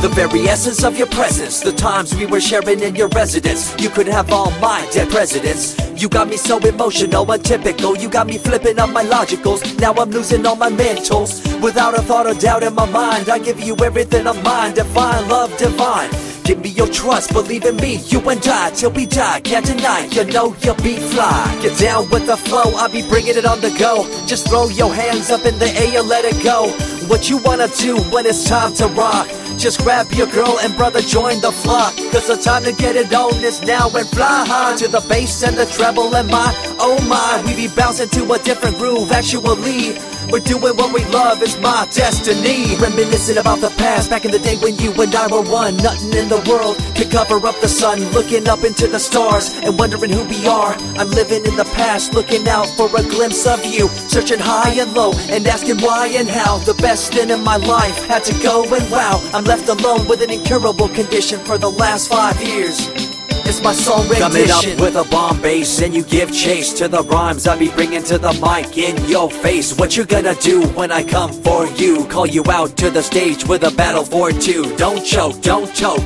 The very essence of your presence, the times we were sharing in your residence. You could have all my dead presidents. You got me so emotional, untypical. You got me flipping up my logicals. Now I'm losing all my mentals. Without a thought or doubt in my mind, I give you everything of mine. Divine love, divine. Give me your trust, believe in me, you and I, till we die, can't deny, you know you'll be fly. Get down with the flow, I'll be bringing it on the go. Just throw your hands up in the air, let it go. What you wanna do when it's time to rock? Just grab your girl and brother, join the flock. Cause the time to get it on is now and fly high to the bass and the treble and my, oh my. We be bouncing to a different groove, actually. We're doing what we love, it's my destiny. Reminiscing about the past, back in the day when you and I were one. Nothing in the world could cover up the sun. Looking up into the stars and wondering who we are. I'm living in the past, looking out for a glimpse of you. Searching high and low and asking why and how. The best thing in my life had to go, and wow, I'm left alone with an incurable condition for the last 5 years. It's my song rendition. Coming up with a bomb bass and you give chase to the rhymes I be bringing to the mic in your face. What you gonna do when I come for you? Call you out to the stage with a battle for two. Don't choke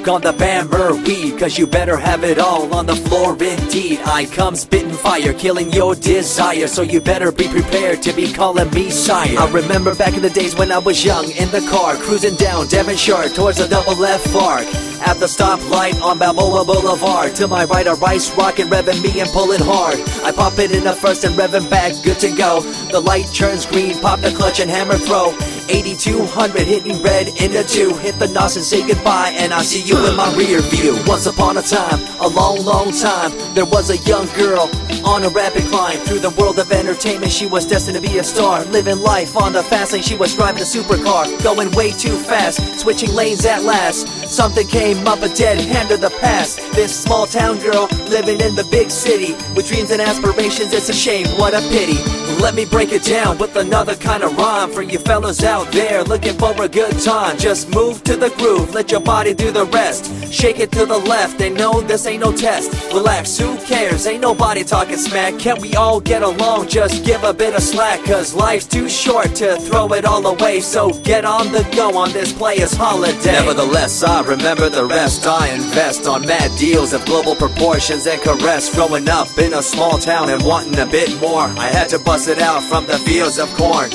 on the bammer weed, cause you better have it all on the floor indeed. I come spitting fire, killing your desire, so you better be prepared to be calling me sire. I remember back in the days when I was young, in the car, cruising down Devonshire towards the double F arc. At the stoplight on Balboa Boulevard, to my right a rice rockin', revving me and pulling hard. I pop it in the first and revving back, good to go. The light turns green, pop the clutch and hammer throw. 8200 hitting red into 2. Hit the nos and say goodbye, and I see you in my rear view. Once upon a time, a long time, there was a young girl on a rapid climb through the world of entertainment. She was destined to be a star, living life on the fast lane. She was driving a supercar, going way too fast, switching lanes at last. Something came up, a dead hand of the past. This small town girl living in the big city with dreams and aspirations. It's a shame, what a pity. Let me break it down with another kind of rhyme for you fellas out there looking for a good time. Just move to the groove, let your body do the rest. Shake it to the left, they know this ain't no test. Relax, who cares, ain't nobody talking smack. Can't we all get along, just give a bit of slack. Cause life's too short to throw it all away, so get on the go on this player's holiday. Nevertheless, I remember the rest. I invest on mad deals of global proportions and caress. Growing up in a small town and wanting a bit more, I had to bust it out from the fields of corn.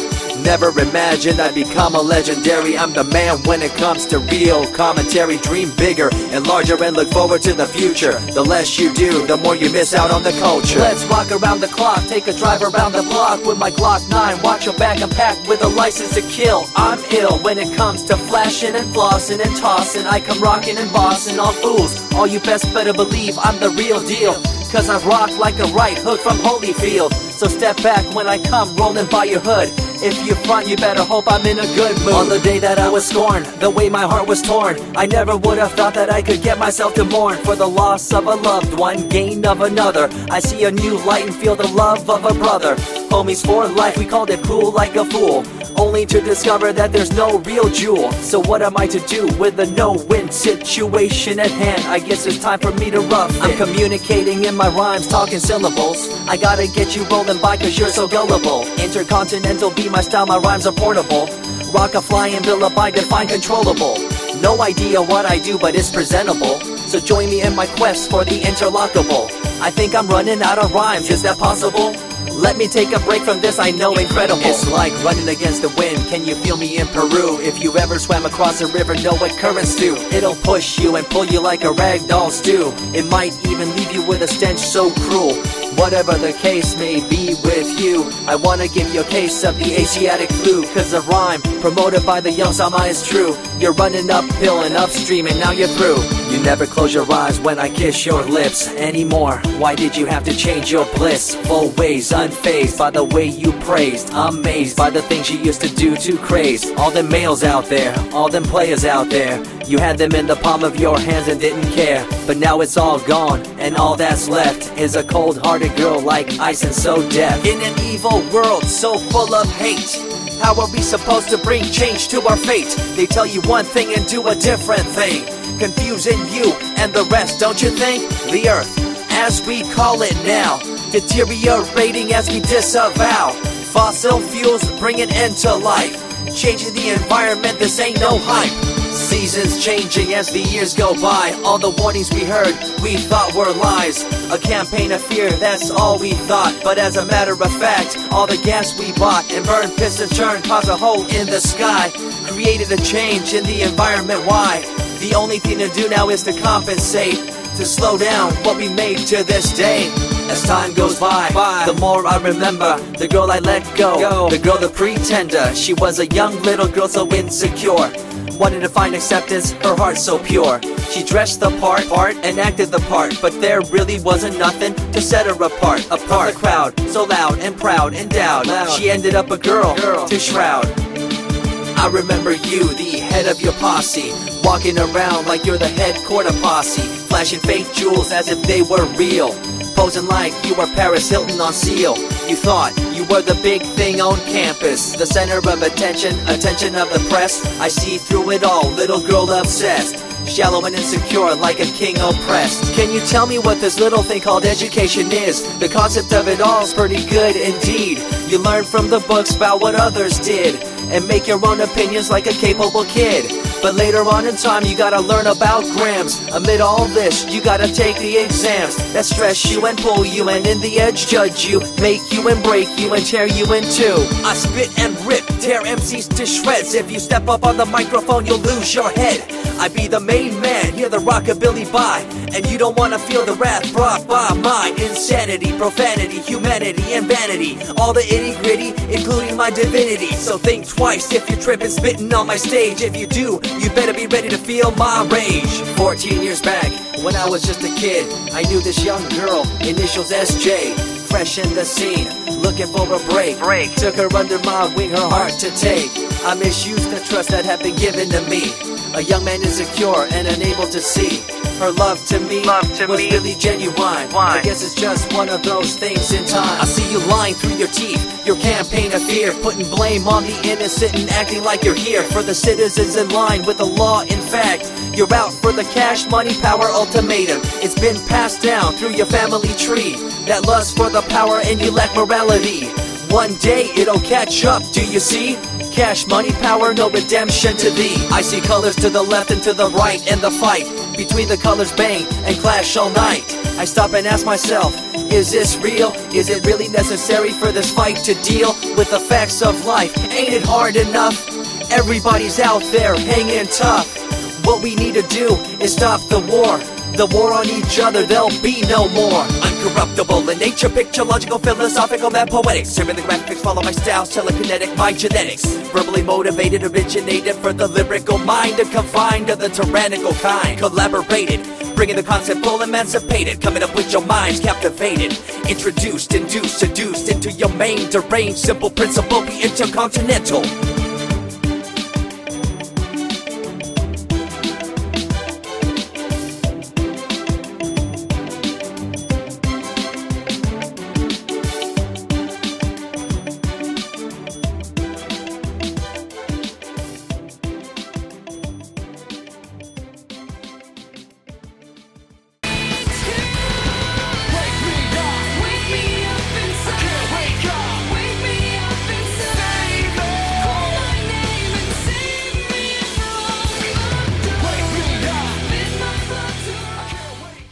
Never imagined I'd become a legendary. I'm the man when it comes to real commentary. Dream bigger and larger and look forward to the future. The less you do, the more you miss out on the culture. Let's rock around the clock, take a drive around the block with my Glock 9. Watch your back, I'm packed with a license to kill. I'm ill when it comes to flashing and flossing and tossing. I come rocking and bossing all fools. All you best better believe I'm the real deal, cause I rock like a right hook from Holyfield. So step back when I come rolling by your hood. If you front, you better hope I'm in a good mood. On the day that I was scorned, the way my heart was torn, I never would have thought that I could get myself to mourn for the loss of a loved one, gain of another. I see a new light and feel the love of a brother. Homies for life, we called it cool like a fool, only to discover that there's no real jewel. So what am I to do with a no-win situation at hand? I guess it's time for me to rough it. I'm communicating in my rhymes, talking syllables. I gotta get you rolling by cause you're so gullible. Intercontinental be my style, my rhymes are portable. Rock a flying villa by define controllable. No idea what I do, but it's presentable. So join me in my quest for the interlockable. I think I'm running out of rhymes, is that possible? Let me take a break from this, I know incredible. It's like running against the wind, can you feel me in Peru? If you ever swam across a river, know what currents do. It'll push you and pull you like a ragdoll stew. It might even leave you with a stench so cruel. Whatever the case may be with you, I wanna give you a case of the Asiatic flu. Cause the rhyme promoted by the young Sama is true. You're running uphill and upstream and now you're through. You never close your eyes when I kiss your lips anymore. Why did you have to change your blissful ways? Unfazed by the way you praised, amazed by the things you used to do to craze. All them males out there, all them players out there, you had them in the palm of your hands and didn't care. But now it's all gone, and all that's left is a cold-hearted girl like ice and so deaf. In an evil world so full of hate, how are we supposed to bring change to our fate? They tell you one thing and do a different thing, confusing you and the rest, don't you think? The earth, as we call it now, deteriorating as we disavow. Fossil fuels bring an end to life. changing the environment, this ain't no hype. Seasons changing as the years go by. All the warnings we heard, we thought were lies. A campaign of fear, that's all we thought. But as a matter of fact, all the gas we bought and burned, pissed and churned, caused a hole in the sky. Created a change in the environment, why? The only thing to do now is to compensate, to slow down what we made to this day. As time goes by, the more I remember the girl I let go, the girl, the pretender. She was a young little girl so insecure, wanted to find acceptance, her heart so pure. She dressed the part and acted the part, but there really wasn't nothing to set her apart. From the crowd, so loud and proud, endowed, she ended up a girl to shroud. I remember you, the head of your posse, walking around like you're the head quarter posse, flashing fake jewels as if they were real, posing like you were Paris Hilton on seal. You thought you were the big thing on campus, the center of attention of the press. I see through it all, little girl obsessed, shallow and insecure like a king oppressed. Can you tell me what this little thing called education is? The concept of it all's pretty good indeed. You learn from the books about what others did and make your own opinions like a capable kid. But later on in time you gotta learn about grams. Amid all this you gotta take the exams that stress you and pull you, and in the edge judge you, make you and break you and tear you in two. I spit and rip, tear MCs to shreds. If you step up on the microphone you'll lose your head. I be the main man, hear the rockabilly by, and you don't wanna feel the wrath brought by my insanity, profanity, humanity, and vanity. All the itty gritty, including my divinity. So think twice if you're tripping, spitting on my stage. If you do, you better be ready to feel my rage. 14 years back, when I was just a kid, I knew this young girl, initials SJ, fresh in the scene, looking for a break. Took her under my wing, her heart to take. I misused the trust that had been given to me. A young man insecure and unable to see her love to me was really genuine. I guess it's just one of those things in time. I see you lying through your teeth, your campaign of fear, putting blame on the innocent and acting like you're here for the citizens in line with the law. In fact, you're out for the cash, money, power ultimatum. It's been passed down through your family tree, that lust for the power, and you lack morality. One day it'll catch up, do you see? Cash, money, power, no redemption to thee. I see colors to the left and to the right, and the fight between the colors bang and clash all night. I stop and ask myself, is this real? Is it really necessary for this fight to deal with the facts of life? Ain't it hard enough? Everybody's out there hanging tough. What we need to do is stop the war on each other, there'll be no more. Uncorruptible in nature, picture, logical, philosophical, and poetic. Serving the graphics, follow my style, telekinetic, my genetics. Verbally motivated, originated for the lyrical mind, and confined to the tyrannical kind. Collaborated, bringing the concept full emancipated, coming up with your minds captivated. Introduced, induced, seduced into your main deranged, simple principle, be intercontinental.